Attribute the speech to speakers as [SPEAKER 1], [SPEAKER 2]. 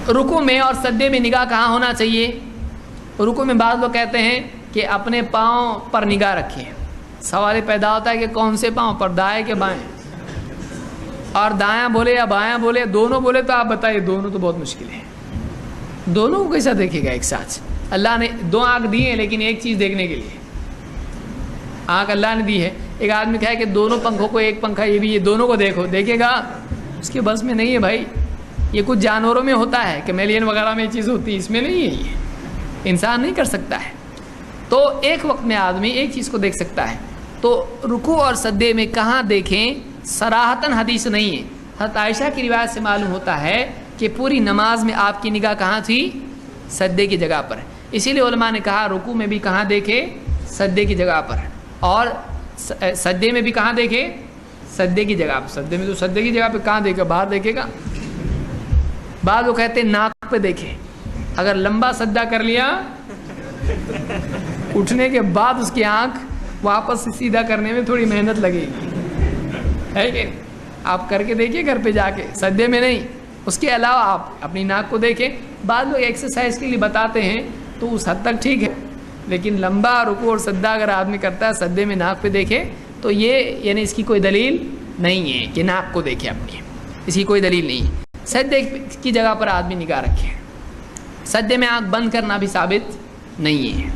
[SPEAKER 1] رکوع میں اور سجدے میں نگاہ کہاں ہونا چاہیے؟ رکوع میں بعض لوگ کہتے ہیں کہ اپنے پاؤں پر نگاہ رکھیں. سوال پیدا ہوتا ہے کہ کون سے پاؤں پر، دائیں کہ بائیں؟ اور دایاں بولے یا بایاں بولے، دونوں بولے تو آپ بتائیے. دونوں تو بہت مشکل ہے. دونوں کو کیسا دیکھے گا ایک ساتھ؟ اللہ نے دو آنکھ دی ہیں لیکن ایک چیز دیکھنے کے لیے. آنکھ اللہ نے دی ہے. ایک آدمی کہا ہے کہ دونوں پنکھوں کو، ایک پنکھا یہ بھی، یہ دونوں کو دیکھو، دیکھے گا؟ اس کے بس میں نہیں ہے بھائی. یہ کچھ جانوروں میں ہوتا ہے، کیملیئن وغیرہ میں یہ چیز ہوتی ہے، اس میں نہیں ہے. یہ انسان نہیں کر سکتا ہے. تو ایک وقت میں آدمی ایک چیز کو دیکھ سکتا ہے. تو رکوع اور سجدے میں کہاں دیکھیں صراحتاً حدیث نہیں ہے. حضرت عائشہ کی روایت سے معلوم ہوتا ہے کہ پوری نماز میں آپ کی نگاہ کہاں تھی؟ سجدے کی جگہ پر. اسی لیے علماء نے کہا رکوع میں بھی کہاں دیکھے؟ سجدے کی جگہ پر. اور سجدے میں بھی کہاں دیکھے؟ سجدے کی جگہ پر. سجدے میں تو سجدے کی جگہ پہ کہاں دیکھے؟ باہر دیکھے گا. بعض وہ کہتے ہیں ناک پہ دیکھے. اگر لمبا سجدہ کر لیا، اٹھنے کے بعد اس کی آنکھ واپس سے سیدھا کرنے میں تھوڑی محنت لگے گی، ہے کہ آپ کر کے دیکھیے گھر پہ جا کے، سجدے میں نہیں. اس کے علاوہ آپ اپنی ناک کو دیکھیں. بعض لوگ ایکسرسائز کے لیے بتاتے ہیں تو اس حد تک ٹھیک ہے، لیکن لمبا رکوع اور سجدہ اگر آدمی کرتا ہے سجدے میں ناک پہ دیکھے تو یہ یعنی اس کی کوئی دلیل نہیں ہے کہ ناک کو دیکھے اپنی. اس کی کوئی دلیل نہیں. سجدے کی جگہ پر آدمی نگاہ رکھے. سجدے میں آنکھ بند کرنا بھی ثابت نہیں ہے.